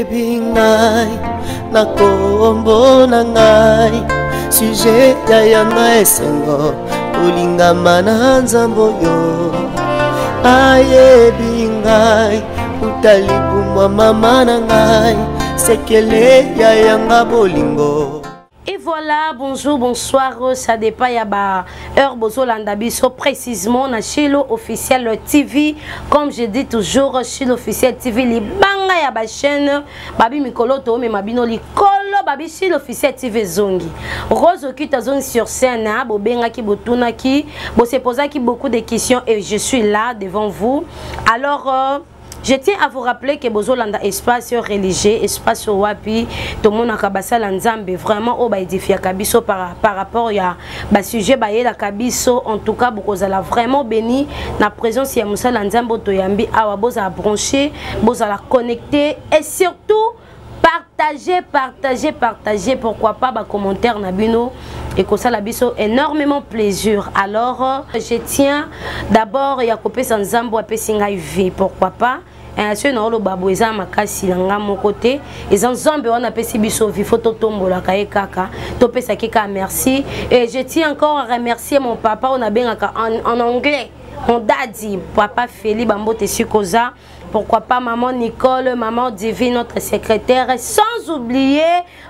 yebi ngai na kombo na ngai sujet ya yanga esengo olingama na nzambo yo ayebi ngai utalibumwa mama na ngai sekele ya yanga bolingo. Et voilà, bonjour, bonsoir, ça dépend ya ba heure bozo landabiso précisément na Chilo officiel TV. Comme je dis toujours, Chilo officiel TV li banga ya ba chaîne babi mikolo to me mabino li kolo babi Chilo officiel TV zongi. Rose okita zongi sur scène, bo benga ki botuna ki, bo se posa ki beaucoup de questions et je suis là devant vous. Alors je tiens à vous rappeler que Bozolanda espace religieux, espace wapi, tout le monde a kabasa l'anzambe vraiment au baïdifia kabiso par rapport à bas sujet baïe la kabiso en tout cas beaucoup la vraiment béni la présence ya Moussa l'anzambe toyambi awa boza branché, boza la connecter et surtout partager pourquoi pas bas commentaire nabino et que ça la biso énormément plaisir. Alors je tiens d'abord ya kopé sans zambo a pesinga vie pourquoi pas ce non le babo eza makasi langa mon côté et en zambe on a pesi biso vi photo tombo la kae kaka to pesa kika merci et je tiens encore à remercier mon papa on a bien en anglais on dadi papa Feli Bambo Tessukoza. Pourquoi pas maman Nicole, maman Divine, notre secrétaire, et sans oublier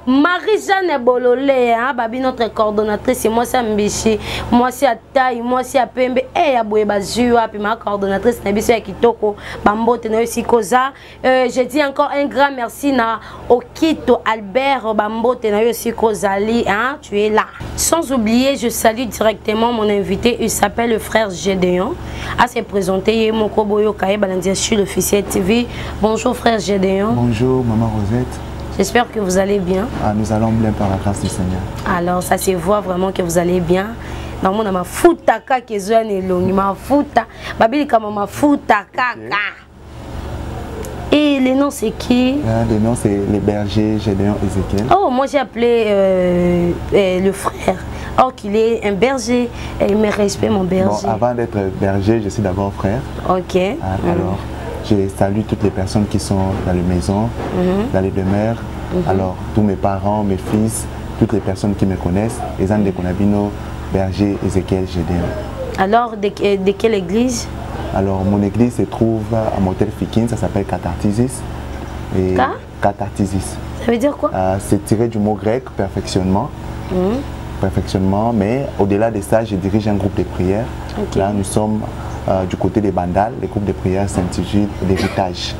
Marie-Jeanne Bololé, hein, babi notre coordonnatrice, et moi c'est Mbichi, moi c'est Ataï, moi c'est Apembe, et Aboué Bazua, puis ma coordonnatrice Nabiso Kitoko, Bambo Tenosi Koza. Je dis encore un grand merci na Okito Albert Bambo Tenosi Kozali, hein, tu es là. Sans oublier, je salue directement mon invité, il s'appelle le frère Gédéon, à se présenter, mon Koboyo Kaye Balandia sur l'officiel TV. Bonjour frère Gédéon. Bonjour maman Rosette. J'espère que vous allez bien. Ah, nous allons bien par la grâce du Seigneur. Alors ça se voit vraiment que vous allez bien. Dans mon ma futa kaka zone longi ma futa babili kama ma futa kaka. Et les noms c'est qui? Les noms c'est les bergers Gédéon Ézéchiel. Oh moi j'ai appelé le frère. Or qu'il est un berger et il me respecte mon berger. Bon, avant d'être berger, je suis d'abord frère. Ok. Alors je salue toutes les personnes qui sont dans les maisons, dans les demeures. Alors, tous mes parents, mes fils, toutes les personnes qui me connaissent, les gens de Konabino, berger Ézéchiel Gédéon. Alors, de quelle église? Alors, mon église se trouve à Motel Fikin, ça s'appelle Cathartisis. Et Cathartisis. Ça veut dire quoi? C'est tiré du mot grec, perfectionnement. Perfectionnement, mais au-delà de ça, je dirige un groupe de prière. Okay. Là, nous sommes du côté des Bandal, les groupes de prière s'intitulent l'héritage.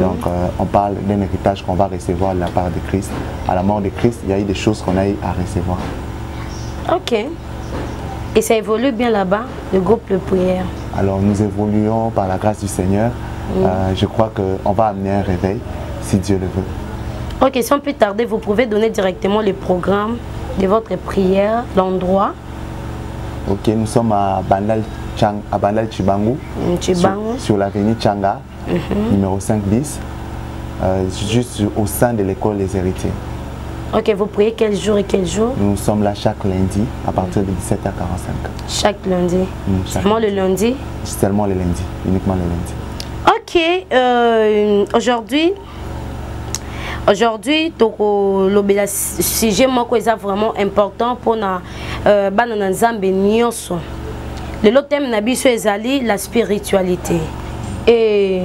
Donc, on parle d'un héritage qu'on va recevoir de la part de Christ. À la mort de Christ, il y a eu des choses qu'on a eu à recevoir. Ok. Et ça évolue bien là-bas, le groupe de prière? Alors, nous évoluons par la grâce du Seigneur. Je crois qu'on va amener un réveil, si Dieu le veut. Ok, sans plus tarder, vous pouvez donner directement le programme de votre prière, l'endroit? Ok, nous sommes à Bandal Chibangu, sur l'avenue Changa, numéro 5 bis, juste au sein de l'école Les Héritiers. Ok, vous priez quel jour et quel jour? Nous sommes là chaque lundi à partir de 17h45. Chaque lundi? Seulement le lundi? Seulement le lundi, uniquement le lundi. Ok, aujourd'hui, le sujet est vraiment important pour nous. Le thème est la spiritualité. Et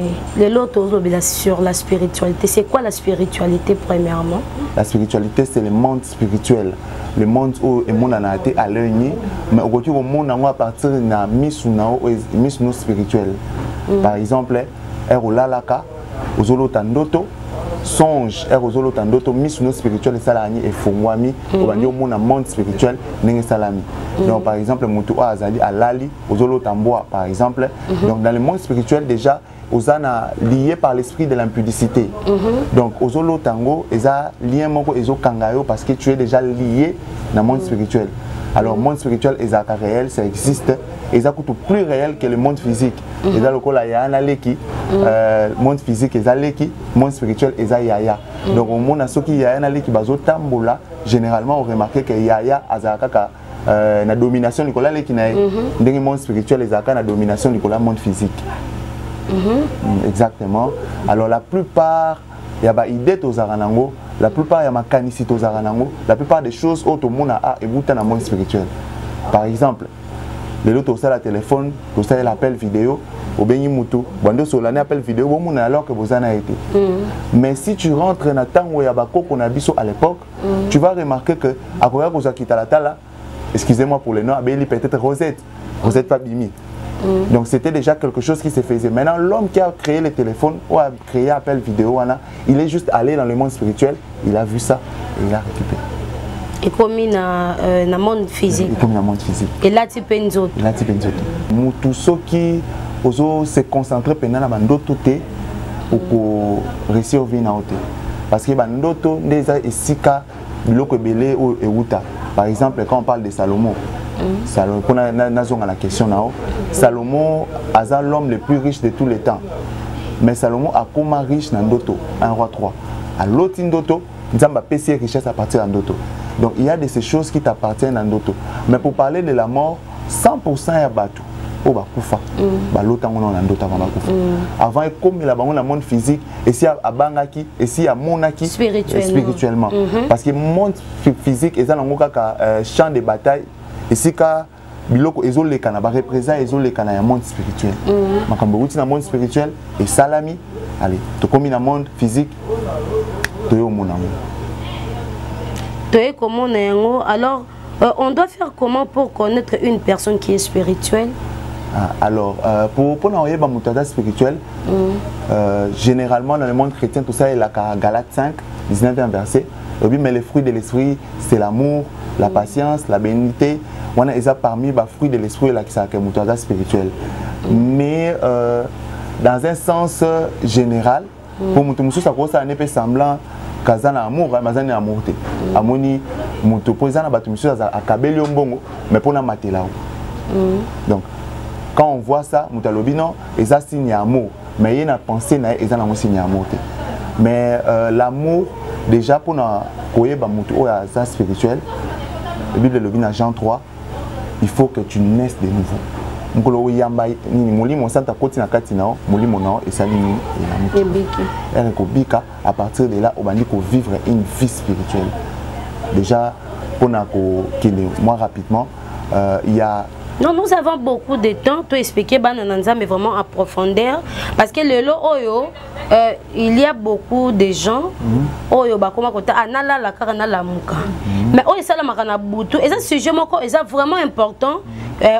sur la spiritualité, c'est quoi la spiritualité premièrement? La spiritualité, c'est le monde spirituel. Le monde où le monde a été à l'œil, mais au monde à partir de la mission spirituelle. Par exemple, Erolalaka, Ozolo Tandoto, songe Erozolo Tandoto, mission spirituelle salami et Fongwami, au monde spirituel, n'est salami. Donc par exemple, Moutou Azali Alali, Ozolo Tamboa, par exemple. Donc dans le monde spirituel déjà, Ozana lié par l'esprit de l'impudicité. Donc Ozolo Tango, Eza lien moko Ezo Kangayo parce que tu es déjà lié dans le monde spirituel. Alors le monde spirituel Eza réel, ça existe. Eza coûte plus réel que le monde physique. Eza le kola ya analeki, monde physique Eza leki, monde spirituel Eza yaya. Donc au monde asoki ya analeki bazo tambola, généralement on remarque que yaya azakaka na domination Nicolas leki na ndenge monde spirituel Ezaka na domination Nicolas monde physique. Exactement. Alors la plupart il y a des idées aux aranango, la plupart il y a ma canicité aux aranango, la plupart des choses autres au monde a et vous dans le monde spirituel. Par exemple, les autres ça la téléphone, tout ça l'appel vidéo, au béni mutu, bando sur l'année appel vidéo, bon mon alors que vous en avez été. Mais si tu rentres dans le temps où il y a bako qu'on a biso à l'époque, tu vas remarquer que à quoi vous a quitté la tala, excusez-moi pour les noms, il peut-être Rosette Fabimi. Donc c'était déjà quelque chose qui se faisait. Maintenant, l'homme qui a créé le téléphone ou a créé appel vidéo, il est juste allé dans le monde spirituel, il a vu ça et il a récupéré. Et comme dans le monde physique. Et comme dans le monde physique. Et là, tu peux nous autres. Et là, tu peux nous autres. Tous ceux qui se concentrent pendant la d'autres pour réussir à vivre. Parce que les autres, ici, par exemple, quand on parle de Salomon, pour la question Salomon est l'homme le plus riche de tous les temps. Mais Salomon a comme riche dans Ndoto, un roi 3. À l'autre Ndoto, nous avons PC richesse à partir de Ndoto. Donc il y a de ces choses qui t'appartiennent à Ndoto. Mais pour parler de la mort, 100% est Batou. Oh bah Koufa. L'autre on a Ndoto avant Koufa. Avant comme il a dans le monde physique, et si à Bangaki, et si à Monaki spirituellement. Parce que le monde physique est dans le champ de bataille. Et si biloko ezole kana ba représente ezole kana ya monde spirituel. Makambo uti na monde spirituel et salami. Allez, to comme na monde physique. To yo monango. To yo comment nango. Alors on doit faire comment pour connaître une personne qui est spirituelle? Alors pour n'envoyer ba mutada spirituel, généralement dans le monde chrétien tout ça est la Galates 5, 19e verset. Mais les fruits de l'esprit, c'est l'amour, la patience, la bénignité. On a parmi les fruits de l'esprit qui sont spirituel. Mais dans un sens général, pour nous tous, ça cause un peu semblant qu'un amour, mais un amour. Amoni, mutu posant à tout monsieur à kabeli ombongo, mais pour na matela. Donc quand on voit ça, mutalobi non, et ça signe amour. Mais il y a une pensée, et ça n'a signe amour. Mais l'amour déjà pour na koye ba mutu o ya ça spirituel. La Bible le dit dans Jean 3, il faut que tu naisses de nouveau. Ngolo yamba ni molimo santa koti na kati na molimo na et salini et la mutu. Elle ko bika à partir de là on va dire qu'on vivre une vie spirituelle. Déjà pour na ko kende moi rapidement il y a non, nous avons beaucoup de temps pour expliquer Banananza, mais vraiment en profondeur. Parce que le lot Oyo, il y a beaucoup de gens Oyo Bakoma Kota, Anala la Karana la Muka. Mais Oyo Salamakana Boutou, et ça sujet moko, et ça vraiment important.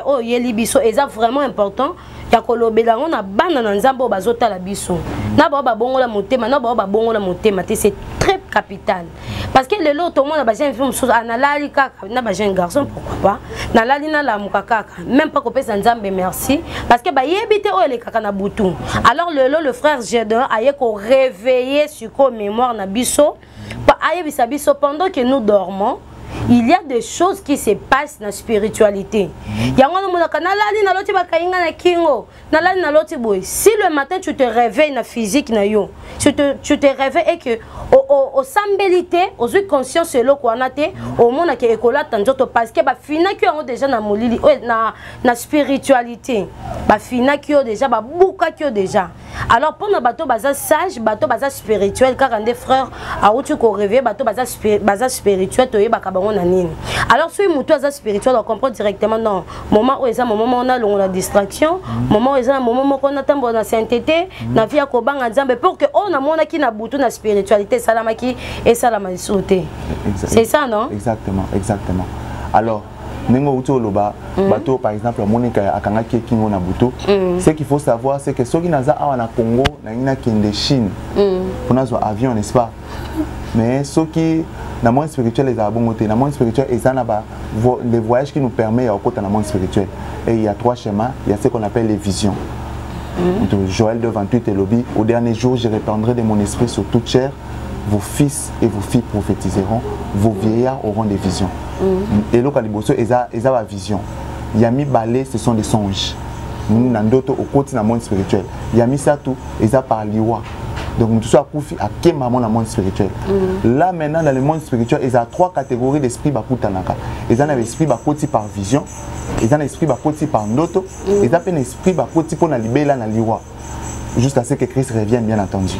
Oyo Yelibiso, et ça vraiment important. Yakolo Belango na Banananza bo bazota la biso. Na ba bongo la motema, na ba bongo la motema, c'est très capital. Parce que le lot tout le monde a besoin de faire chose analali kaka, na besoin de garçon pourquoi pas. Na lali na la muka kaka, même pas coupé sans Nzambe merci parce que ba yebite o le kaka na butu. Alors le frère Gédéon a yeko réveiller sur ko mémoire na biso, pa ayebisa biso pendant que nous dormons. Il y a des choses qui se passent dans la spiritualité. Si le matin tu te réveilles dans la physique, tu te réveilles et que au sambélité, aux conscience de l'okuanate, au monde qui est école parce que fina qui ont déjà na spiritualité, fina qui ont déjà bouka qui ont déjà. Alors pour nos bateaux bazar sage, bateau bazar spirituel, car un des frères a où tu ko réveiller bateau bazar spirituel, tu es alors si mutu aza spirituel on comprend directement non moment où eza moment on a la distraction moment où eza moment qu'on attend dans la sainteté na vie ko banga Nzambe pour que on a mona ki na butu na spiritualité salamaki et salama sauté. C'est ça non? Exactement. Alors nengo uto loba bateau par exemple Monica akanga ki kingo na butu ce qu'il faut savoir c'est que ceux qui naza awa na Congo na ina kende Chine pour nazo avion n'est-ce pas? Mais ceux qui dans le monde spirituel, les abongotés, dans le monde spirituel, ils ont les voyages qui nous permettent au côté dans le monde spirituel. Et il y a 3 schémas, il y a ce qu'on appelle les visions. Joël 2:28 et lobby, au dernier jour, je répandrai de mon esprit sur toute chair, vos fils et vos filles prophétiseront, vos vieillards auront des visions. Et là, ils ont la vision. Yami Balé, ce sont des songes. Nous, au côté dans le monde spirituel. Yami Satou, ils ont par l'Iwa. Donc, nous sommes à quel moment dans le monde spirituel. Là, maintenant, dans le monde spirituel, il y a 3 catégories d'esprit bakutanaka. Ils ont l'esprit bakoti par vision, ils ont l'esprit bakoti par noto, ils ont l'esprit bakoti pour la libérer dans l'Iwa. jusqu'à ce que Christ revienne, bien entendu.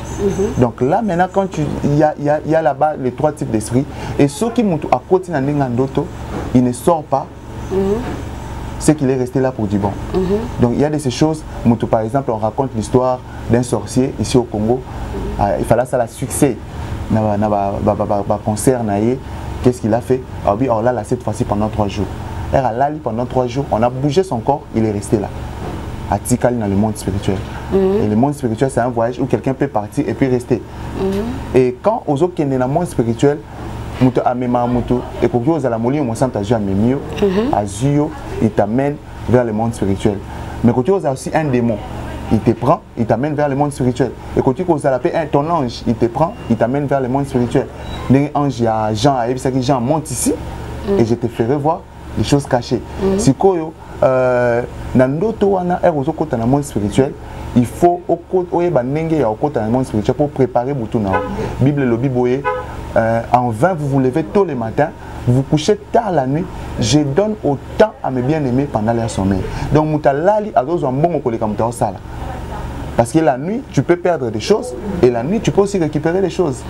Donc là, maintenant, quand il y a là-bas les 3 types d'esprits, et ceux qui montent à côté d'Andoto, il ne sort pas, c'est qu'il est resté là pour du bon. Donc il y a de ces choses, par exemple, on raconte l'histoire d'un sorcier ici au Congo, il fallait ça la succès, concert, qu'est-ce qu'il a fait? Alors là, cette fois-ci, pendant 3 jours. Pendant 3 jours, on a bougé son corps, il est resté là. À Tikali dans le monde spirituel. Et le monde spirituel, c'est un voyage où quelqu'un peut partir et puis rester. Et quand aux autres qui sont dans le monde spirituel, et quand vous avez moli, il t'amène vers le monde spirituel. Mais quand tu as aussi un démon, il te prend, il t'amène vers le monde spirituel. Et quand tu as ton ange, il te prend, il t'amène vers le monde spirituel. L'ange, il y a Jean, Jean monte ici et je te ferai voir les choses cachées. Si koyo dans le monde spirituel, il faut dans le monde spirituel pour préparer pour tout. Bible le Bible en vain vous vous levez tôt le matin, vous vous couchez tard la nuit, je donne autant à mes bien-aimés pendant leur sommeil. Donc mutalali a besoin bon comme ça. Parce que la nuit, tu peux perdre des choses et la nuit, tu peux aussi récupérer des choses.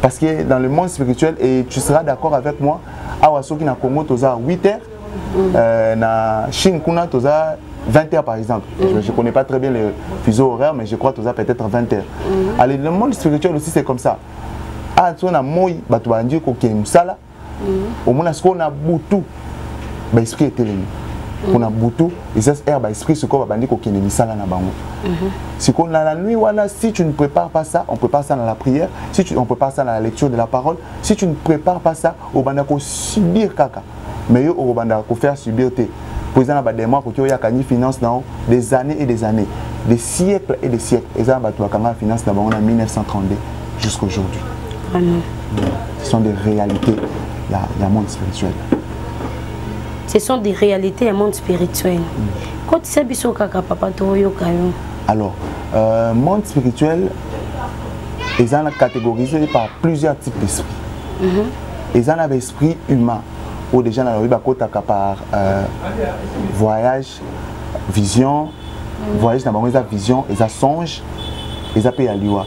Parce que dans le monde spirituel, et tu seras d'accord avec moi, à Wasoki na Congo, tu as 8 heures, na Chine, tu as 20 heures par exemple. Je ne connais pas très bien les fuseaux horaires, mais je crois que tu as peut-être 20 heures. Allez, le monde spirituel aussi, c'est comme ça. Ah, tu as moi, tu vas dire que musala. Au moins, on a boutou, l'esprit est éliminé. On a boutou, et ça c'est l'esprit, ce qu'on va dire qu'il y a musala na bango. Si on a la nuit, si tu ne prépares pas ça, on prépare ça dans la prière. Si on prépare ça dans la lecture de la parole. Si tu ne prépares pas ça, on va subir caca. Mais on va faire subir tes. Pour exemple, des mois que tu as gagné finance des années et des années, des siècles et des siècles. Et ça, tu as gagné finance en 1932 jusqu'à aujourd'hui. Ce sont des réalités, il y a un monde spirituel. Ce sont des réalités, un monde spirituel. Quand tu sais que papa alors, monde spirituel, ils sont catégorisés par plusieurs types d'esprits. Ils ont l'esprit humain, ou déjà par voyage, vision, voyage dans la vision, ils ont songe, ils ont liwa.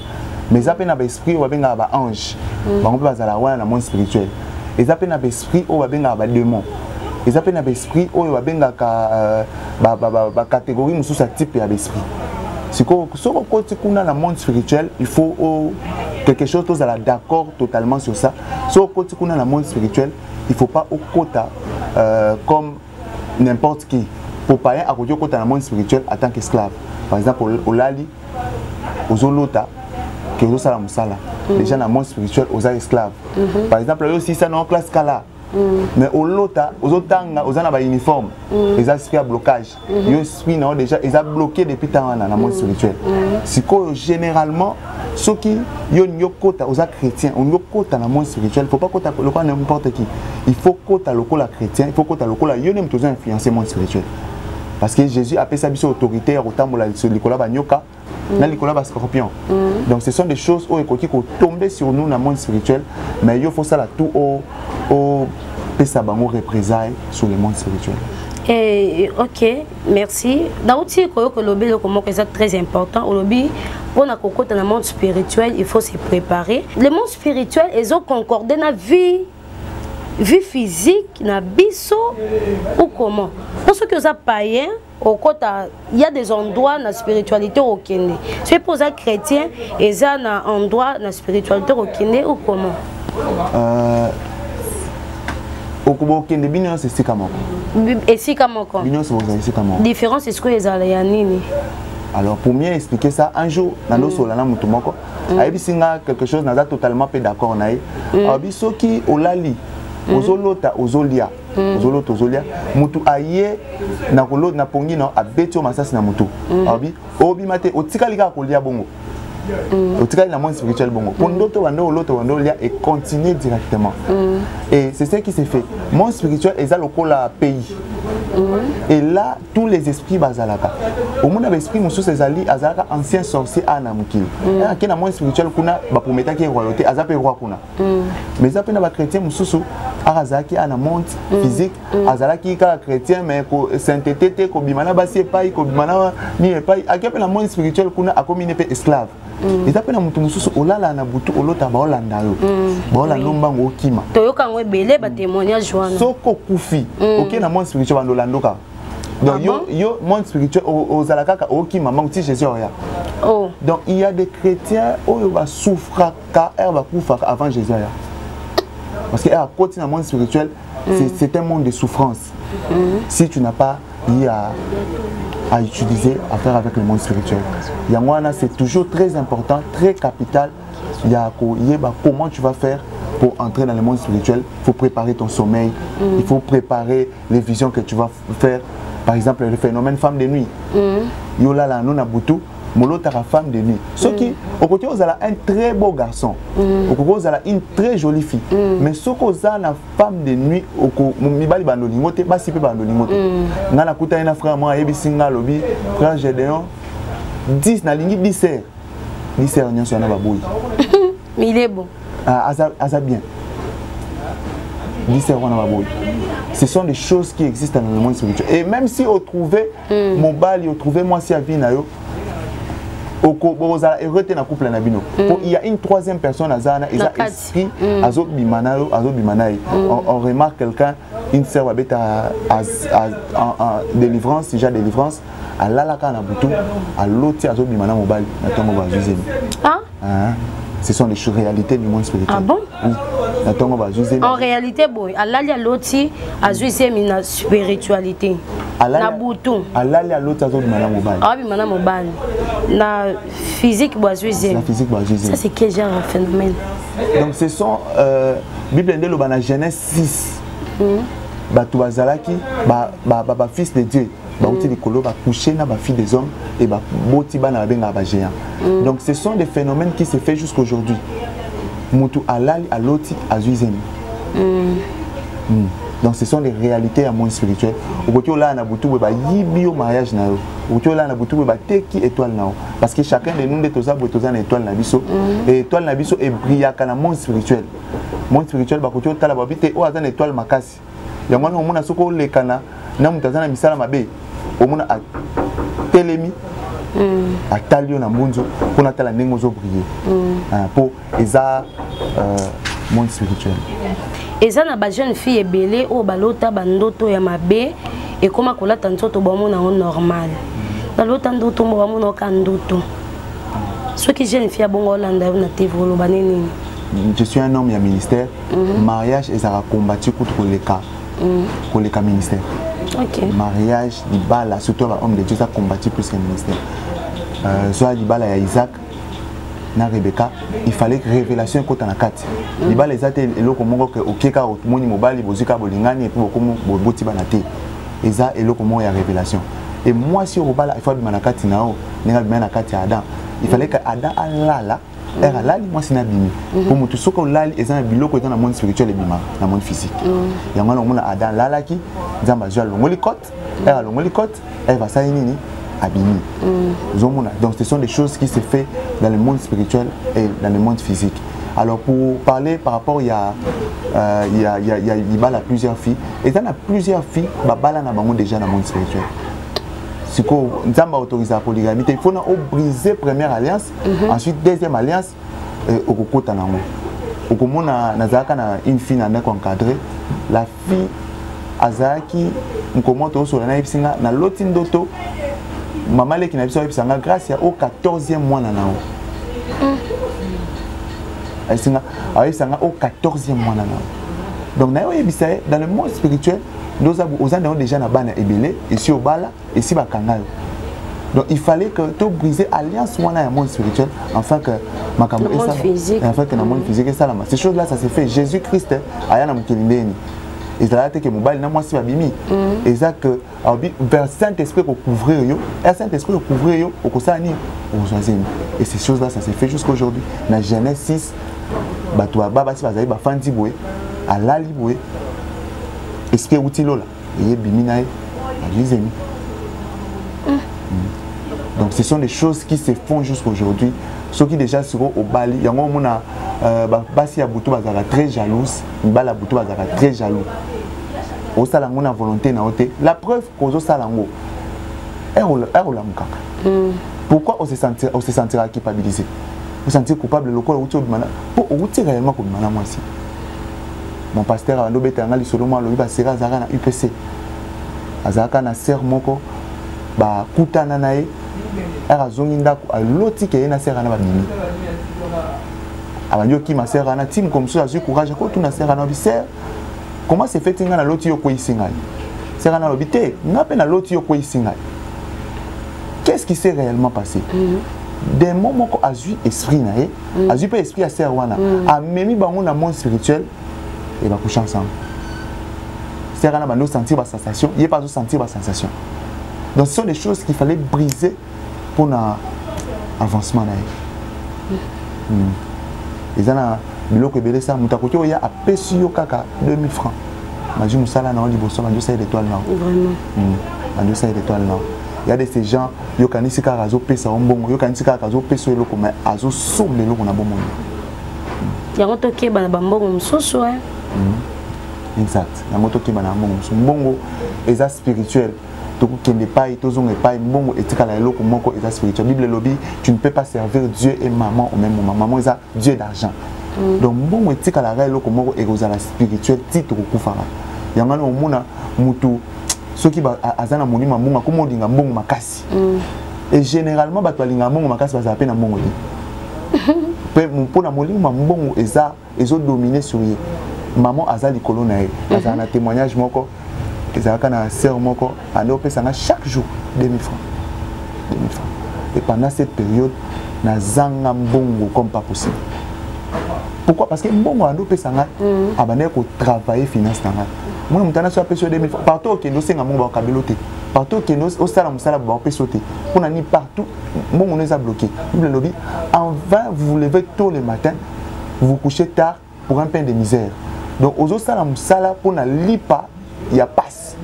Mais ils ont l'esprit ou un ange, ils ont dans le monde spirituel. Ils ont l'esprit ou un démon. Ils ont l'esprit ou une catégorie sous ce type d'esprit. Si on est dans le monde spirituel, il faut quelque chose qui est d'accord totalement sur ça. Si on est dans le monde spirituel, il ne faut pas au quota comme n'importe qui. Pour pas être dans le monde spirituel en tant qu'esclave. Par exemple, au Lali, aux Olota, qui sont dans déjà dans le monde spirituel, aux esclaves. Par exemple, aussi, ça dans la classe Kala. Mais au Lota, aux autres, aux un uniforme, ils ont un blocage. Ils ont déjà bloqué depuis tant dans le monde spirituel. C'est que généralement, ceux qui ont quota aux chrétiens, ont quota dans le monde spirituel, il ne faut pas quota n'importe qui. Il faut quota le chrétien, il faut quota le chrétien, il faut influencer le monde spirituel. Parce que Jésus a appelé sa autorité autant sur Nicolas Banyoka, dans Nicolas Scorpion. Donc ce sont des choses qui ont tombé sur nous dans le monde spirituel, mais il faut ça tout au représailles sur le monde spirituel. Ok, merci. Dans le c'est très important. Pour dans le monde spirituel, il faut se préparer. Le monde spirituel, ils ont concordé dans la vie physique, na biso ou comment? Parce que ça païen, il y a des endroits dans la spiritualité au Kenya. C'est pour ça chrétien, il y a un endroit dans la spiritualité au Kenya ou comment? Au Kenya, c'est Sikamoko. Et Sikamoko. Différence, est-ce que les Alayani? Alors, pour mieux expliquer ça, un jour, dans nos solana mutumoko, aïbisinga quelque chose n'a totalement pas d'accord naï. Abiso qui au lali, ozolota ozolia, ozolota ozolia, mutu aye na kolo na pongi na abetio masasi na mutu. Abi, obi mate otika liga kolia bongo. Otika na monde spirituel bongo. Pour d'autres wando l'autre wando lia et continuer directement. Et c'est ce qui s'est fait. Monde spirituel est à lokola pays. Et là, tous les esprits bazalaka. Au monde l'esprit musu sezali azalaka ancien sorcier anamuki. Et dans le monde spirituel kuna ba prometa ki royauté azape roi kuna. Mais ça na ba chrétien mususu Arazaki a un monde physique, Azalaki ka chrétien, mais sainteté, ko bimana basi epai, ko bimana ni epai, a qui le monde spirituel kuna a comme une esclave. Et après na mutu mususu olala na butu olota ba olanda yo. Ba olanda mbango okima. Toyoka ngwe belé ba témoignage wana. Soko kufi, OK na monde spirituel ba olandoka. Donc yo monde spirituel aux alakaka okima mangu ti Jésus oya. Oh. Donc il y a des chrétiens où va souffrir car elle va souffrir avant Jésus oya. Parce que à côté dans le monde spirituel, c'est un monde de souffrance. Si tu n'as pas eu à utiliser, à faire avec le monde spirituel. Yangwana, c'est toujours très important, très capital. Il y a comment tu vas faire pour entrer dans le monde spirituel. Il faut préparer ton sommeil, il faut préparer les visions que tu vas faire. Par exemple, le phénomène femme de nuit. Yola la non abutu. Molotara femme de nuit. Ce qui, au côté, vous avez un très beau garçon. Au côté, vous avez une très jolie fille. Mais ce que vous avez une femme de nuit, au côté, vous avez une limote, pas si peu de limote. Vous avez un frère, moi, Ebisinga, Lobi, frère Gédéon, 10, na lingi 10 heures. 10 heures, on a babouille. Mais il est bon. Ah, ça bien. 10 heures, on a babouille. Ce sont des choses qui existent dans le monde spirituel. Et même si vous trouvez mon bal, vous trouvez moi si à vie, il y a une troisième personne à Zana, il a esprit, on remarque quelqu'un, une sœur à délivrance, déjà délivrance, à l'alaka na butu, à l'autre à Zobimana mobile, ce sont les réalités du monde spirituel. Ah bon? Oui. En réalité, bon, Alali à l'autre, à une spiritualité. Na butu. Alali à l'autre, à mobile. Ah oui, madame mobile. La physique, bon, la physique, ça c'est quel genre de phénomène? Donc ce sont Bible de l'Obana Genèse 6. Batu bazalaki, fils de Dieu. Bauti likolo ba coucher na ba fille des hommes et ba boti bana benga ba géant. Donc ce sont des phénomènes qui se fait jusqu'aujourd'hui. Mutu alali aloti azuizemi. Donc ce sont des réalités à monde spirituel. Au là na butu ba yibi au mariage na yo. Au là na butu ba teki étoile na yo. Parce que chacun de nous de toza na étoile na biso et étoile na biso est brillaka na monde spirituel. Monde spirituel ba koto tala ba bité o azana étoile makasi. Ya mwana omona soko lekana na mutazana misala mabe. Omona a telemi a talio na mbunzo pour natala ndenge zo briller. Pour eza monde spirituel. Eza na ba jeune fille ebele o balota bandoto ya mabe et comment kolata nzoto ba mona normal. Balota ndoto mo ba mona ka ndoto. Ce qui jeune fille bongo Hollande na tevolo baneni. Je suis un homme, il y a ministère. Mariage et ça a combattu contre les cas ministère. Okay. Mariage, Dibala, surtout l'homme de Dieu, ça a combattu plus que le ministère. Soit Dibala et Isaac, na Rebecca, il fallait que révélation côté na carte. Dibala les athées, et l'autre moment que ok ka moni mobile, bozika bolingani et puis beaucoup boti banate. Et ça et l'autre moment il y a révélation. Et moi si au bala il faut bien na carte nao, n'enga bien na carte Adam. Il fallait que Adam alala era lali moi c'est nabimi pour mutu soko lali ezana biloko dans le monde spirituel et bima dans le monde physique yango na mona Adam lalaki nzamba jwa longoli cote era longoli cote elle va ça nini abimi zomona. Donc ce sont des choses qui se fait dans le monde spirituel et dans le monde physique. Alors pour parler par rapport il y a plusieurs filles et il y a plusieurs filles babala na bango déjà dans le monde spirituel. Si nous avons autorisé la polygamie, il faut briser la première alliance, ensuite deuxième alliance, au côté de une fille encadrée, la fille Azaki, on commence sur la naïpsinga, na l'autre d'auto, maman qui n'a pas eu grâce au 14e mois. Elle a au 14e mois. Donc, dans le monde spirituel, nous avons déjà ébélé, ici au Bala, ici au Kangal. Donc il fallait que tu brises l'alliance dans le monde spirituel, afin que le monde physique. Ces choses-là, ça s'est fait. Jésus-Christ, et ça a été que mobile n'a moi si babimi. Et ça que vers Saint-Esprit pour couvrir yo, et Saint-Esprit pour couvrir yo, au Kosani, au Zoazim. Et ces choses-là, ça s'est fait jusqu'à aujourd'hui. Dans Genèse 6, Batoua Baba si bazaï ba fandi boué, à la liboué. Est-ce que utilo là, et bimina, à l'isemi. Donc ce sont des choses qui se font jusqu'aujourd'hui. Ceux qui déjà seront au Bali, il y a un moment basi ya butu bazala très jalouse, bala butu bazala très jaloux. Au salango na volonté na ote. La preuve qu'au salango pourquoi on se sentira culpabilisé? On se sentir coupable le corps pour réellement comme moi aussi. Mon pasteur a lobé tanga li solomo lobi ba sera zara na UPC. Azaka na ser moko ba kutana nae era zongi ndako a loti ke na sera na ba mimi. Abanyo ki ma sera na team comme ça a eu courage ko tout na sera na biser. Comment c'est fait tinga na loti yo ko isinga? Sera na lobité, na pe na loti yo ko isinga. Qu'est-ce qui s'est réellement passé? Des moments où Azu esprit nae, Azu pas esprit à ser wana, a memi bango na monde spirituel et va coucher ensemble. C'est rare de sentir la sensation, il n'y a pas de sentir la sensation. Donc ce sont des choses qu'il fallait briser pour l'avancement. Ils ont biloko ebele ça mutakoki oya a pesi yo kaka 2000 francs. Maji musala na liboso banjo ça l'étoile là. Vraiment. Banjo ça l'étoile là. Il y a de ces gens yo kanisi ka razo pesa ombongo, yo kanisi ka razo peso eloko mais azo somme eloko na bomo. Ya ngotoke bana bambongo mususu hein. Exact. La moto qui bana mbongo eza spirituel. Donc kende pas tozonga pas mbongo etika la eloko moko eza spirituel. Bible lobby, tu ne peux pas servir Dieu et maman au même moment. Maman eza Dieu d'argent. Donc mbongo etika la eloko moko egoza la spirituel titre kufara. Yangana omona mutu soki ba azana monima mbongo ko modinga mbongo makasi. Et généralement bato balinga mbongo makasi baza pe na mbongo li. Pe mpona molimo mbongo eza ezo dominer sur ye. Maman azali colonne aza na témoignage moko ezalaka na sœur moko ando pesanga chaque jour 2000 francs. 2000 francs. Et pendant cette période na zanga mbongo comme pas possible. Pourquoi? Parce que mbongo ando pesanga abane ko travailler finance tanga. Moi mutana so peso 2000 francs. Partout que nous senga mbongo ba kabelote. Partout que nous au sala musala ba pesote. On a ni partout mbongo nous a bloqué. Bible lobby en vain vous vous levez tôt le matin, vous vous couchez tard pour un pain de misère. Donc, aux autres salles, pour ne lipa, il y a passe.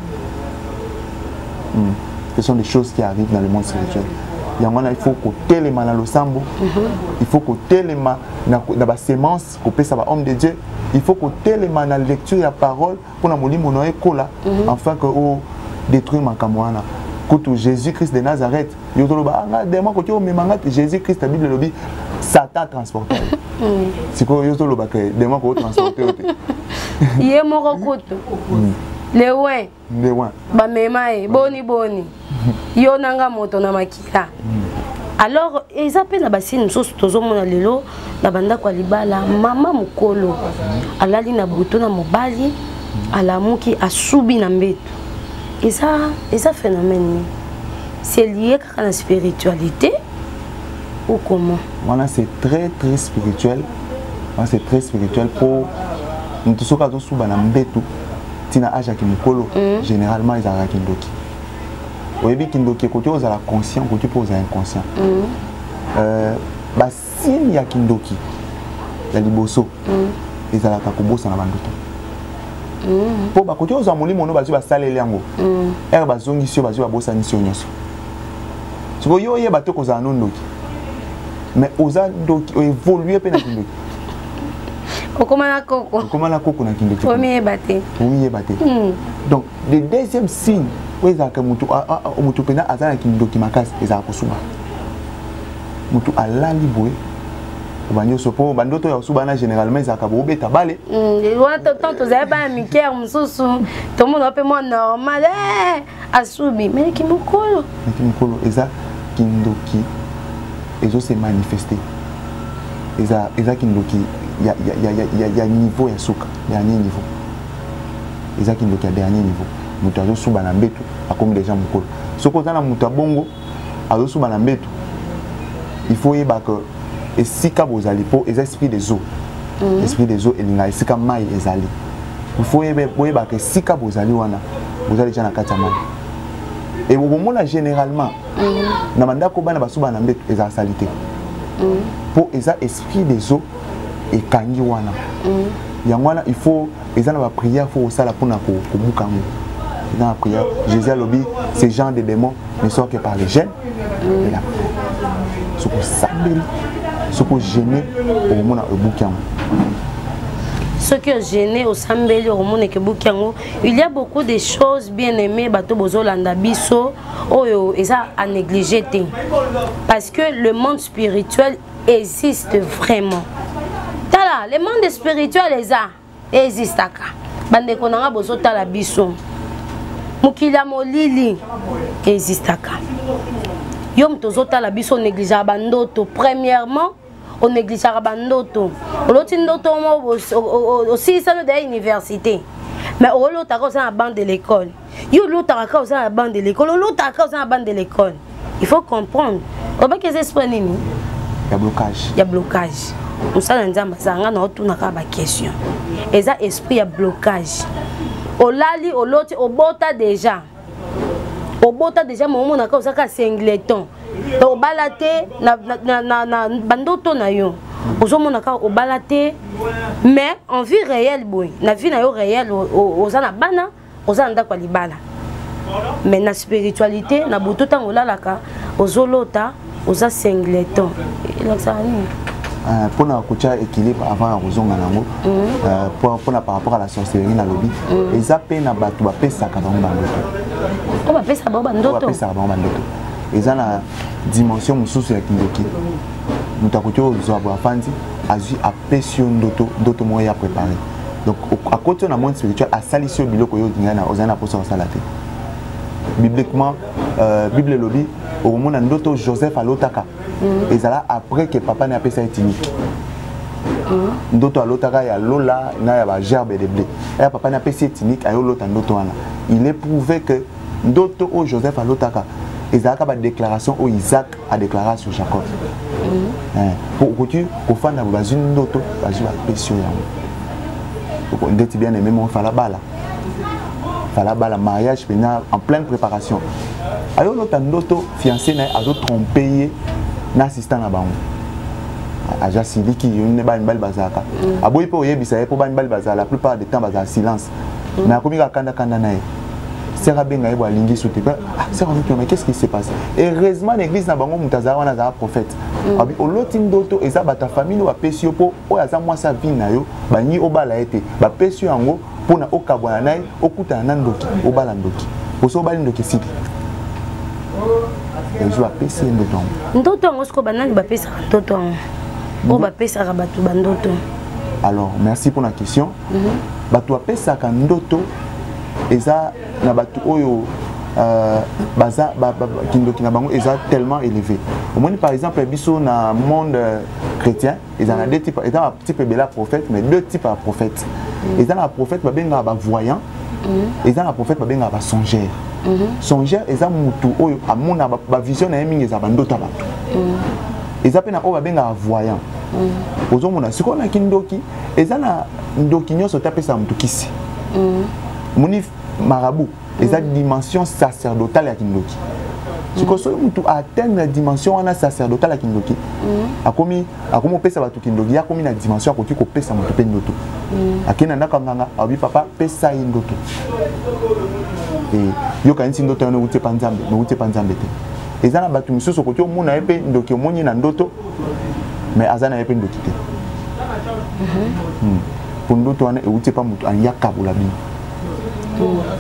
Ce sont des choses qui arrivent dans le monde spirituel. Il faut que tel dans le sambo, il faut que tel dans la sémence, que ça va homme de Dieu, il faut que tel dans la lecture de la parole, pour nous dire mon école, afin que détruire ma camoana. Quand Jésus-Christ de Nazareth, Jésus-Christ, la Bible le dit, Satan transporté. C'est quoi yo tolo bakay demain ko transporter ote. Yé moko koto. Le ouin. Ba memae boni. Yo nanga moto na makila. Alors ils appellent la bassine soso tozomona lelo na banda kwa libala mama mukolo. Alali na buto na mobali alamuki asubi na mbeto. Et ça phénomène. C'est lié à la spiritualité. Ou comment? Voilà, c'est très spirituel. C'est très spirituel pour nous tous ceux qui sont dans mbetu tina aja kimikolo généralement ils ont kindoki. Oyebi kindoki côté aux la conscient côté pour aux inconscient. Ba signe ya kindoki ya liboso ils ont la kakobosa na bandoto. Pour ba côté aux amoli mono ba salele yango. Er ba zongi sio ba bosa ni sio nyoso. Siko yo ye bato ko za nondoki. Mais aux ados qui ont évolué pendant le temps. Comment la coco? Comment la coco n'a qu'une Premier batté. Premier batté. Donc le deuxième signe, où est-ce que mutu pena azana qui ndoki makas ezala kosuba. Mutu ala libwe. Banyo sopo bandoto ya subana généralement ezaka bobeta balé. Tant vous avez pas un miker mususu. Tout le monde appelle moi normal. Asubi mais qui mukolo. Qui mukolo eza kindoki. Ils ont se manifesté. Ils ont kindoki il y a niveau ya souka, dernier niveau. Ils ont kindoki dernier niveau. Mutazo suba na mbetu comme des gens mukolo. Soko za na mutabongo azo suba na mbetu. Il faut yeba que esika bozali po les esprits des eaux. Esprit des eaux elinga esika mai ezali. Il faut yeba que esika bozali wana bozali déjà na kati ya mai. Et au moment là généralement na mandako bana basuba na mbetu eza salité. Pour eza esprit des eaux et kangi wana. Yangwana il faut eza na ba prière faut ça la pona ko bukango. Dans la prière Jésus a lobby ces gens de démons ne sont que par les gènes et la paix. Ce qu'on s'appelle, ce qu'on gêne au moment où bouquin. Ce qui est gêné au Sambeli, au monde que Boukiango, il y a beaucoup de choses bien aimées, bateau bozolanda biso, et ça à négliger. Parce que le monde spirituel existe vraiment. Tala, le monde spirituel existe. Bande konanga bozotala biso. Mukila molili existe. Yom tozotala biso négliger bandoto. Premièrement, on néglige bandoto. L'autre ndoto aussi ça de l'université. Mais l'autre a causé la bande de l'école. L'autre a causé la bande de l'école. L'autre a causé la bande de l'école. Il faut comprendre. On va qu'est-ce que il y a blocage. Il y a blocage. Nous sommes dans ça on a tout na ba question. Et ça esprit a blocage. Au lali au l'autre au bota déjà. Au bota déjà mon on a causé ça singleton. Au balate na bandoto na yo. Ozomonaka au balate mais en vie réelle boy. Na vie na yo réelle ozana bana, ozana kwa libala. Mais na spiritualité na butu tango lalaka ozolota oza singleton. Pour na kocha équilibre avant ozonga nango pour par rapport à la sorcellerie na lobby et ça pe na batu ba pesa ka bango bandoto. O ba pesa ba bandoto. Ba pesa ba bandoto. Eza na dimension mususu ya kindoki mutakoki ozo abafandi azui apesio ndoto mo ya préparé. Donc à côté na monde spirituel a salisio biloko yo ngana ozana poso salate. Bibliquement Bible lobby au moment ndoto Joseph alotaka ezala après que papa n'a pesa etinique. Ndoto alotaka ya lola na ya ba gerbe de blé. Et papa n'a pesa etinique ayo lota ndoto wana. Il est prouvé que ndoto o Joseph alotaka Isaac a une déclaration où Isaac a déclaré sur Jacob. Pour que au fin de une auto, tu vas pécher. On dit bien aimé, mais il fallait la mariage en pleine préparation. Alors l'autre auto fiancé a d'autres trompé n'assistant à banc. Aja Sili qui n'est pas une belle bazaka. Aboy pour y bisaye pour une belle bazaka. La plupart du temps bazaka silence. Mais à combien de kanda nae. Sera bien gaïbo à l'ingé sous tes pas. Mais qu'est-ce qui s'est passé? Et heureusement l'église n'a pas mutazara on a un prophète. Abi au lotin d'auto et ça ta famille ou a pesio po o ya za moi sa vie na yo ba ni obala été ba pesio yango pour na okabwana nai okuta nandoki obala ndoki. Poso obala ndoki siki. Et je vais pesio ndoto. Ndoto ngo sko banani ba pesa ndoto. O ba pesa rabatu bandoto. Alors merci pour la question. Batu pesa ka ndoto eza na batu oyo baza kindoki na bango eza tellement élevé. Au moins par exemple biso na monde chrétien, ils en a deux types, ils ont un type de prophète mais deux types de prophètes. Ils ont un prophète ba benga ba voyant, ils ont un prophète ba benga ba songeur. Songeur eza mutu oyo amona ba vision na mingi eza bandota batu. Ils appellent na o ba benga voyant. Ozomona siko na kindoki eza na ndoki nyoso tapesa mutu kisi. Moni marabout, les dimension sacerdotale à Kindoki. Si tu atteindre la dimension sacerdotale à Kindoki, a commis pesa batu Kindoki, a commis la dimension à côté qu'on pesa mon pendoto. A Kenana Kanganga, a oui papa pesa indoto. Et yo kanisi ndoto no ute panzambe, no ute panzambe te. Ezana batu mususu côté au monde na epe ndoki moni na ndoto, mais azana epe ndoki te. Pour ndoto wana e ute pa mutu an yakabula bi.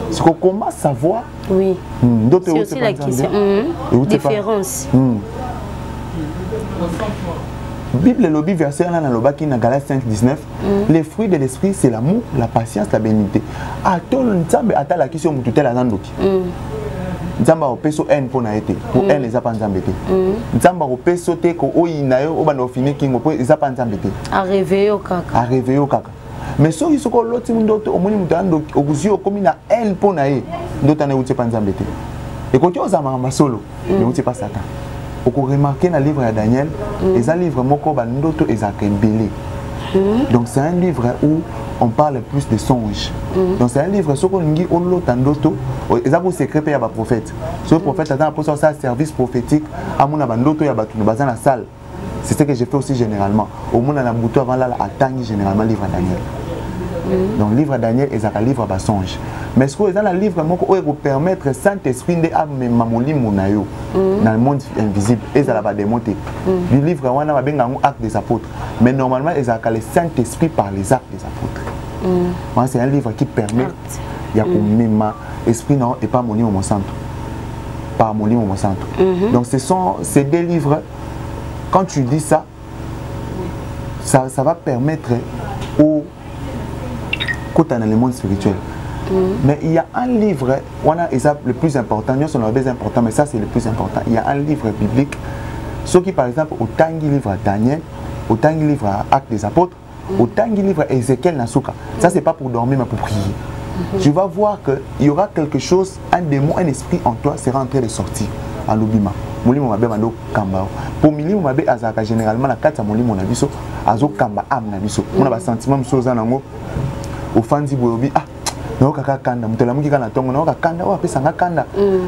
Ce qu'on commence à savoir, oui. C'est aussi la question. Différence. Bible lobby verset là dans le bas qui na Galates 5:19. Les fruits de l'esprit c'est l'amour, la patience, la bénignité. Atol nzambe atala question mutu tela nandoki. Nzamba o peso en pona été. Pour en les apanzambe te. Nzamba o peso te ko oyina yo obana ofine kingo po les apanzambe te. A réveiller au kaka. A réveiller au kaka. Mais si vous avez l'autre ndoto omoni mutando okuzio komi na en pona ye ndoto na uti panzambe te. Et quand vous avez ma solo, ne uti pas Satan. Oko remarquer dans le livre de Daniel, les livres moko ba ndoto ezaka belé. Donc c'est un livre où on parle plus de songes. Donc c'est un livre sur ngi oloto ndoto, ezako secret pe ya ba prophète. Ce prophète attend pour ça service prophétique amuna ba ndoto ya batu bazana la salle. C'est ce que j'ai fait aussi généralement. Au monde à la bouton avant là, attendre généralement le livre de Daniel. Donc le livre de Daniel est un livre de songe. mais ce que dans le livre qui vous permettre Saint-Esprit de amemamoli munayo dans le monde invisible et ça va démonter le livre on a bien un acte des apôtres mais normalement ils ont le Saint-Esprit par les actes des apôtres. C'est un livre qui permet il y a comme esprit non et pas mon livre mon centre par mon livre mon centre. Donc ces deux livres quand tu dis ça va permettre au côté dans le monde spirituel. Mais il y a un livre, le plus important, nous sommes les important, mais ça c'est le plus important. Il y a un livre biblique, ce qui par exemple, au Tangi livre à Daniel, au Tangi livre à Actes des Apôtres, au Tangi livre à Ézéchiel Nasuka. Ça c'est pas pour dormir, mais pour prier. Tu vas voir qu'il y aura quelque chose, un démon, un esprit en toi sera en train de sortir à l'obima. Molimo mabe mando kamba. Pour milimo mabe azaka généralement la carte à molimo na biso, azo kamba am na biso. On a ba sentiment msoza nango. Au fanzi boyobi ah non kaka kanda mutela muki kana tongo non kanda wa pesa nga kanda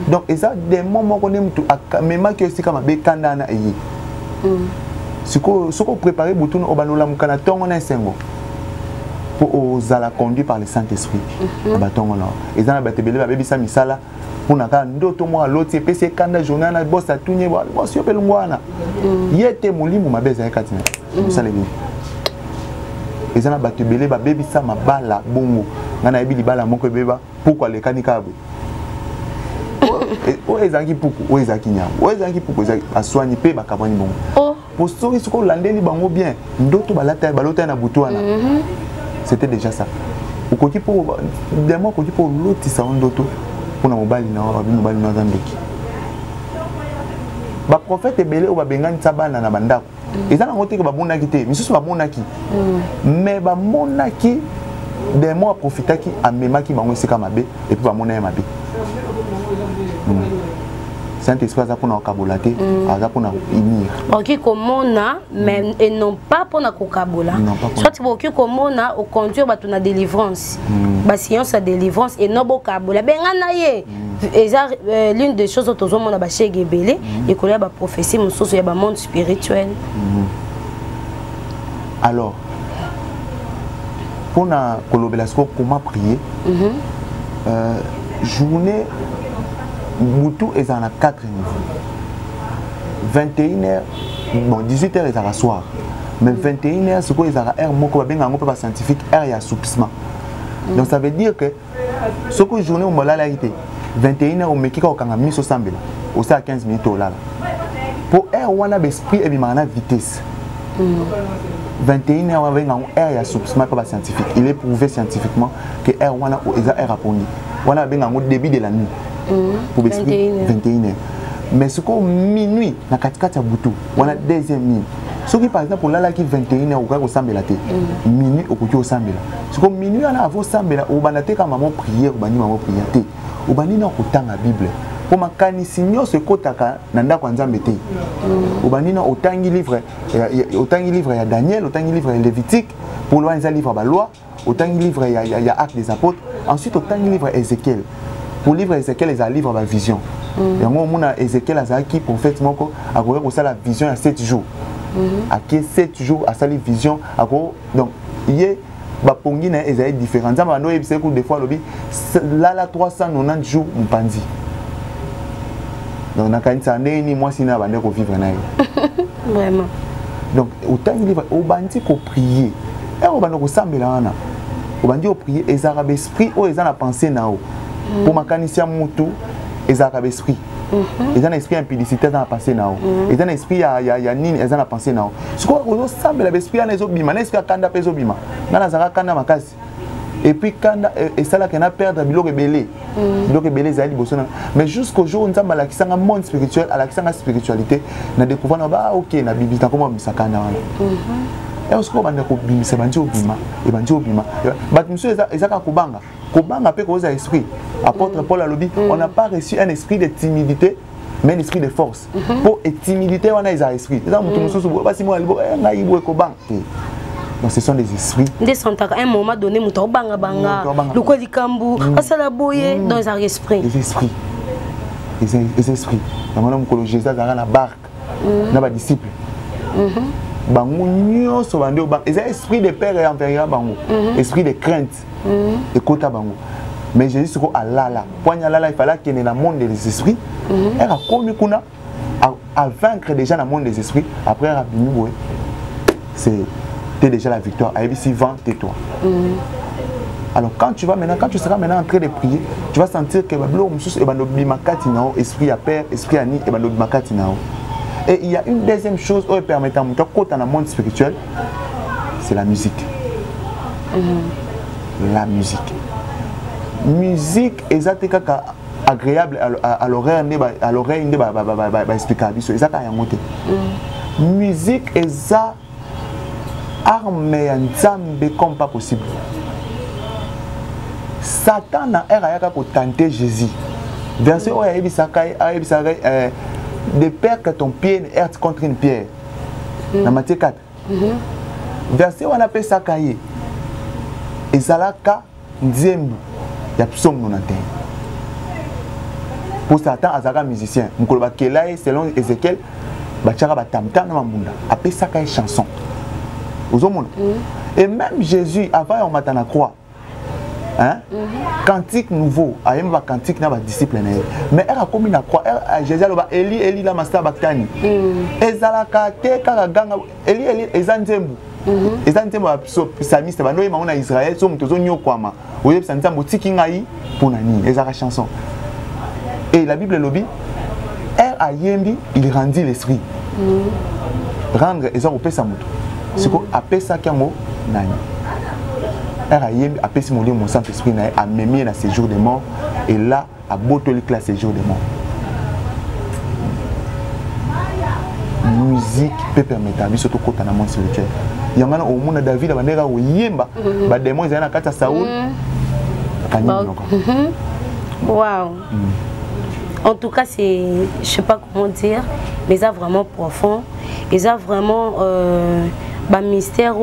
donc eza des moments qu'on aime tout même que aussi comme be kanda na yi siko préparer butu no banola mukana tongo na sengo pour osala conduit par le Saint-Esprit ba tongo na eza na batebele ba bebisa misala pour na ka ndoto mo aloti pesa kanda journée na boss atunye boss yo pelungwana yete mulimu mabeza yakatina misala bi ils ont battu belé ba baby ça ma bala bongo ngana ebi libala moko beba pourquoi les kanikabwe o ezaki puku o ezaki nya o ezaki puku ezaki aswani pe bakabani bongo pour ceux qui sont landeli bango bien ndoto balota na butwana c'était déjà ça au côté pour des mois côté pour l'autre ça ndoto pour na mobali na mobali na zandoki ba prophète belé o ba bengani tabana na bandako. Ils ont rencontré que babonaki te, mais ce sont babonaki. Mais bamonaki des mois profita qui a même qui bango seka mabe et puis bamona mabe. Saint-Esprit a pour na kabolate, a pour na unir. OK komona mais et non pas pour na kokabola. Soit tu OK komona au conduire ba na délivrance. Ba science à délivrance et non bokabola. Ben nganaye. L'une des choses autour de la chaîne Gebele et qu'on a la prophétie, mon sens, il y a un monde spirituel. Alors, pour la comment prier, journée, Moutou est dans 4 niveaux. 21h, bon, 18h est à la soir. Mais 21h, c'est quoi, ils ont un mot bien scientifique, il y a assoupissement. Donc ça veut dire que ce que journée, on l'a l'arrêté. 21h au Mekika au Kangami au Sambela aussi à 15 minutes au là pour air on a l'esprit et bien vitesse 21h on avait un air il y a soupçonnement pas scientifique il est prouvé scientifiquement que air on a air répondu on a bien un début de la nuit pour l'esprit 21h mais ce qu'on minuit na katikati ya butu on a deuxième nuit ce qui par exemple là qui 21h au Sambela minuit au côté au Sambela ce qu'on minuit on a avant Sambela au banate comme maman prière au bani maman prière au bani na kotanga Bible pour makanisi nyonso ekotaka na ndako nzambe te au bani na otangi livre ya Daniel otangi livre ya Lévitique pour loi nza livre ba loi otangi livre ya Actes des Apôtres ensuite otangi livre Ézéchiel pour livre Ézéchiel les livre ba vision yango mona Ézéchiel azaki prophète moko akoya ko sala vision ya 7 jours aki 7 jours a sali vision ako donc yé bapongi na ezali différent nzamba ndo yebise ko des fois lobi la 390 jours mpanzi donc na kanisa ndeni moi sina bande ko vivre na vraiment donc autant livre au bandi ko prier et au bandi ko sambela wana au bandi ko prier ezara esprit o ezana penser nao pour makanisia mutu ezara esprit ils ont un esprit impudicité dans la pensée nao ils ont un esprit ya nini ils ont la pensée nao ce qu'on on semble l'esprit en ezobima na esprit kanda pezobima na nazara kanda makasi et puis kanda et ça là qu'on a perdre biloko belé zali bosona mais jusqu'au jour où nous avons la kisanga monde spirituel à la kisanga spiritualité na découvrir ba OK na bibi ta comment misakanda wana et aussi on a ko bimisa banjo bima et banjo bima bat monsieur ezaka kubanga pe koza esprit apôtre Paul a lobby on n'a pas reçu un esprit de timidité mais un esprit de force pour timidité on a un esprit ça mutu mususu basi mo alibo na ibo ekobang donc ce sont des esprits des sont à un moment donné mutu banga le ko likambu asala boye dans un esprit les esprits les esprits dans mon ko Jésus dans la barque na ba disciples bango nyonso bande ba esprit de père et inférieur bango esprit de crainte et kota bango Mais Jésus sera à Lala. Pour y aller, il fallait qu'il y ait dans le monde des esprits. Elle a commis à vaincre déjà dans le monde des esprits. Après, elle a venu, c'était déjà la victoire. Elle a dit, vent, tais-toi. Alors quand tu seras maintenant en train de prier, tu vas sentir que esprit à père, esprit à ni, et il y a une deuxième chose qui permet à mon côté dans le monde spirituel, c'est la musique. La musique. Musique est agréable à l'oreille de explication. C'est ça qui est musique est arme et comme pas possible. Satan n'a pas pour tenter Jésus. Verset où il de peur que ton pied ne heurte contre une pierre. Dans Matthieu 4. Verset où on appelle ça cahier. Et ça là, il y a psaume dans la terre. Pour Satan, Azara musicien. Selon Ézéchiel, appelle ça cahier chanson. Et même Jésus, avant on m'a la croix. Hein? Cantique nouveau, il y a un cantique dans les disciples. Mais elle a commis la croix. Jésus a dit Eli, la master Baktani. Eli, Ezanzembu. Ezanzembu, psalmiste, on a Israël, sommes tous en Yokwama. Vous avez senti un petit kingaï pour Nani, Ezara chanson. Et la Bible lobby, elle a yembi, il rendit l'esprit. Rendre Ezara au Pesamoto. C'est quoi, appelle ça Kamo Nani. Elle a appelé mon Saint-Esprit à m'aimer dans ces jours de mort et là à botolique là ces jours de mort. Musique peut permettre à surtout quand on a monde spirituel. Il y a au monde David la manière où yemba ba démons ils ont kata Saoul. Waouh. En tout cas c'est je sais pas comment dire mais ça vraiment profond et ça vraiment mystère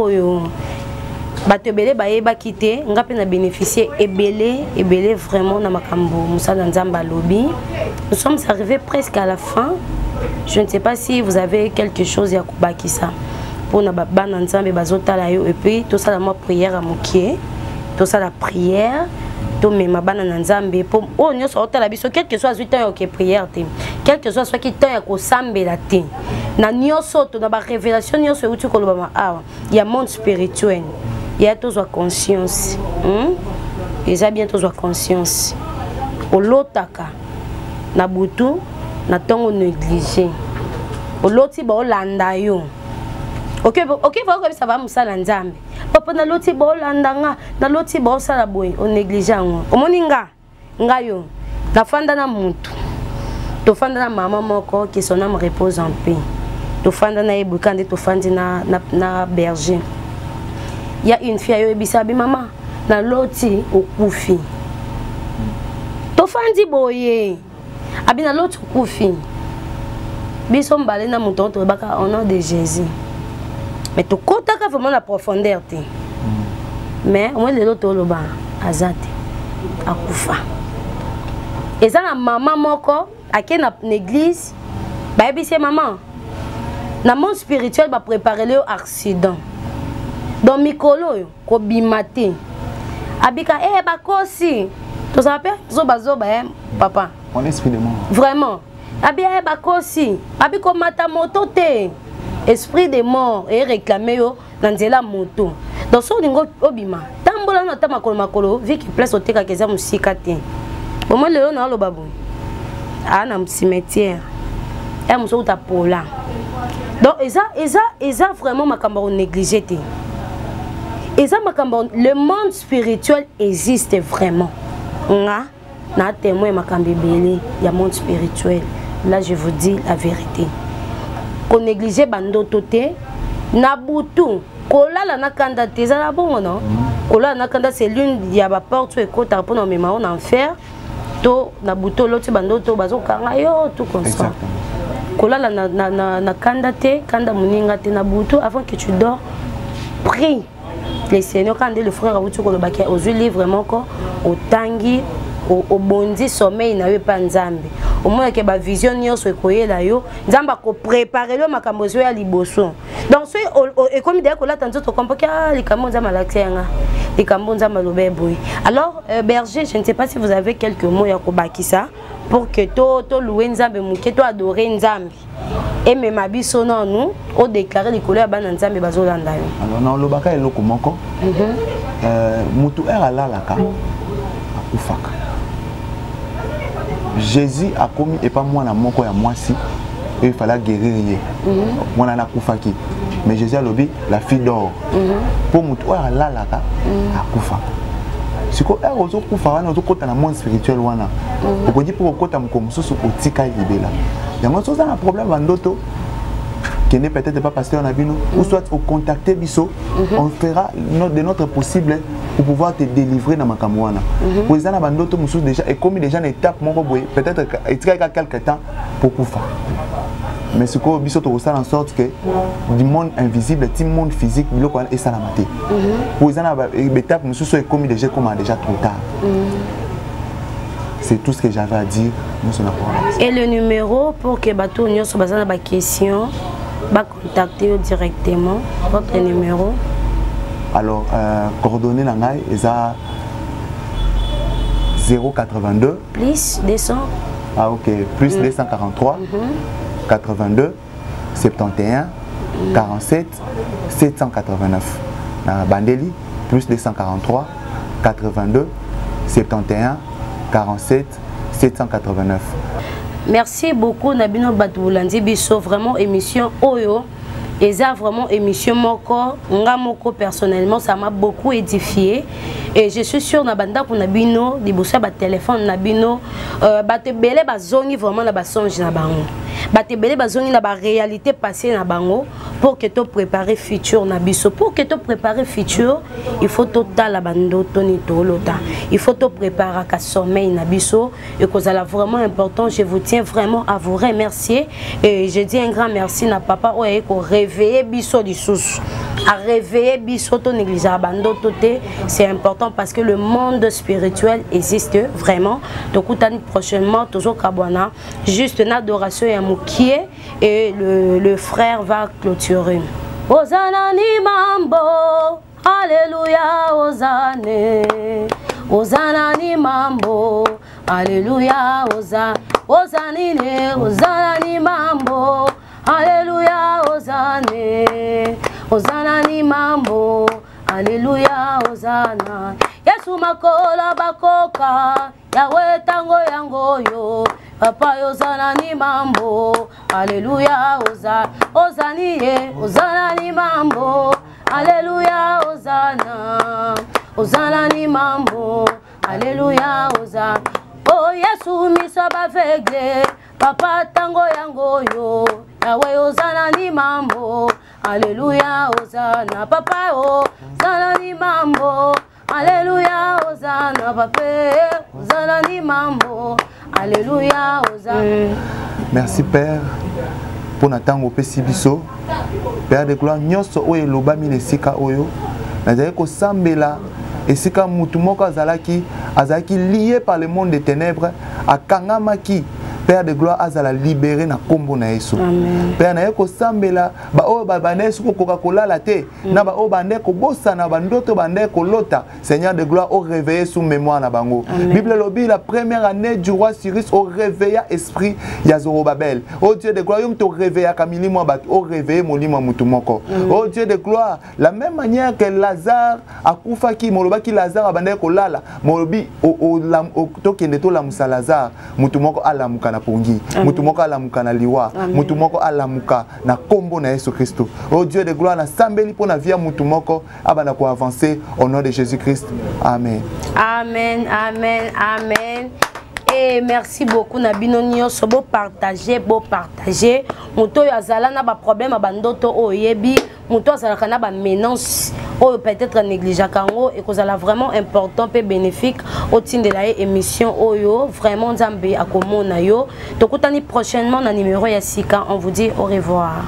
bato belé ba quitté nga pe na bénéficier ebelé vraiment na makambo musala nzamba lobby. Nous sommes arrivés presque à la fin. Je ne sais pas si vous avez quelque chose à kubakisa pour na bana nzambe bazotala yo et puis tout ça la moi prière à mokie tout ça la prière to mema bana nzambe pour oh nyo sotala biso quel que soit temps OK prière te quel que soit qui temps ya ko sambela te na nyoso to na ba révélation nyoso uti ko loba awa il y a monde spirituel. Il y a tous conscience. Ils ont bien tous conscience. Au lotaka, na butu, na tongo négligé. Au loti ba olanda yo. Ok, faut ça va musala nzambe. Papa na loti ba olanda nga, na loti ba osala boy, o négligé ngo. Omoninga, nga yo. Na fanda na mutu. To fanda na maman moko qui son âme repose en paix. To fanda na ebukande to fandi na berger. Il y a une fille qui a dit maman, na loti au koufi. To fandi boye. Abi na loti au koufi. Biso mbale na mouton to baka au nom de Jésus. Mais to kota ka vraiment la profondeur te. Mais au moins le loto loba azate akufa. Et ça na maman moko ake na l'église ba bise maman. Na monde spirituel ba préparer le accident. Dans mikolo ko bimate abika bakosi to s'appelle zoba papa on esprit de mort vraiment abia bakosi abiko mata moto te esprit de mort et réclamer yo nanzela moto donc so ningo obima tambola na tama makolo viki place oteka keza musika te au moins le na lo babu ana cimetière et muso ta pola donc eza vraiment makamba négligé te. Et ça, le monde spirituel existe vraiment. Na témoin il y a monde spirituel. Là, je vous dis la vérité. Qu'on néglige bando toté, na butu, kola la nakanda te za la bon non. Kola la nakanda c'est l'une y a ba porte et côté pour nos mémoires en enfer. To na butu l'autre bando to bazo kanga yo tout comme ça. Kola la na kanda te, kanda muninga te na butu avant que tu dors. Prie. Les seigneurs quand le frère a voulu aux yeux vraiment au tangi au bondi sommeil n'a eu pas nzambe au moins que ba vision nyonso ekoye la yo nzamba ko préparer le makambo zo ya liboso donc so et comme dès que là tanzo to comprendre que les camo nzamba la tianga et Kambonza Malobé Boy. Alors, Berger, je ne sais pas si vous avez quelques mots à Kobakisa pour que to louer Nzambe Mouké, to adorer Nzambe. Et même abisso non nous, on déclare les couleurs à Nzambe Bazolanda. Alors, non, le baka est le komoko. Moutou er alalaka, akufaka. Jésus a commis et pas moi na moko ya moi si. Et il fallait guérir. Moi na kufaki. Mais Jésus a lobby la fille d'or. Pour moutou er alalaka, akufaka. Si vous avez un monde spirituel, vous avez dit pour que vous avez un problème qui n'est peut-être pas pasteur ou soit au contacter Bisso, on fera de notre possible pour pouvoir te délivrer dans ma camouana. Vous avez un bandoto déjà et comme déjà une étape, peut-être qu'il y a quelques temps pour pouvoir. Mais ce que Bisso te en sorte que du monde invisible, du monde physique, et ça la maté. Vous avez une étape, monsieur, et comme déjà trop tard. C'est tout ce que j'avais à dire. Et le numéro pour que Bato Nyo soit basé dans la question, va contacter directement votre numéro. Alors, coordonnées dans l'AI, ils ont 082 plus 200. Ah ok, plus 243 82 71 47 789. Dans Bandeli, plus 243 82 71 47 789. Merci beaucoup Nabino Batoulandi Bisso, vraiment émission Oyo. Et ça vraiment émission moko, nga moko personnellement ça m'a beaucoup édifié et je suis sûr na banda ko Nabino di bossa ba téléphone Nabino ba te belé ba zongi vraiment na ba songe na bango. Ba te belé ba zongi na ba réalité passée na bango pour que tu préparer futur na biso. Pour que tu préparer futur, il faut total la bando toni tolota. Il faut te préparer à sommeil na biso et que ça vraiment important. Je vous tiens vraiment à vous remercier et je dis un grand merci na papa oye ko réveiller biso du sous. À réveiller biso to négliger bando toté, c'est important parce que le monde spirituel existe vraiment. Donc prochainement toujours Kabwana, juste une adoration et un moukié et le frère va clôturer. Hosanna ni mambo, alléluia, Hosanna. Hosanna ni mambo, alléluia, Hosanna. Hosanna ni mambo, alléluia, Hosanna. Hosanna ni mambo, alléluia, Hosanna. Yesu makola bakoka, Yahweh tango yangoyo. Papa Hosanna ni mambo, alléluia, Hosanna. Hosanna ni mambo, alléluia, Hosanna. Hosanna ni mambo, alléluia, Hosanna. Oh Yesu misaba vegle, Papa tango yangoyo. Yahweh Hosanna ni mambo, alléluia, Hosanna. Papa Hosanna ni mambo, alléluia, Hosanna. Papa Hosanna ni mambo, alléluia, Hosanna. Merci Père pour Natango Pesibiso. Père de gloire, nyonso oyo lobami lesika oyo. Nazali ko sambela esika mutu moko azalaki lié par le monde des ténèbres akangamaki. Père de gloire azala libéré na kombo na Yesu. Père na yeko sambela ba o ba banesu ko Coca-Cola la te na ba o bande ko bossa na bandoto bande ko lota. Seigneur de gloire au réveiller sous mémoire na bango. Bible lobi la première année du roi Cyrus au réveilla esprit ya Zorobabel. Oh Dieu de gloire yom to réveilla kamili mo ba au réveiller molimo mutu moko. Oh Dieu de gloire la même manière que Lazare akufa ki moloba ki Lazare bande ko lala molobi o to kende to la musa Lazare mutu moko ala muka na pongi, mutu moko alamuka na liwa, mutu moko alamuka na kombo na Yesu Christo. Oh Dieu de gloire na sambeli pour na via mutu moko abana ko avancer au nom de Jésus-Christ. Amen. Amen, amen, amen. Et merci beaucoup Nabino Nyonso bo partager. Muto yazala na ba problème abandoto oyebi, muto azala na ba menace ou peut-être négligé kango et que ça vraiment important et bénéfique au titre de la émission oyo vraiment Nzambe akomona yo. Donc prochainement na numéro ya sika, on vous dit au revoir.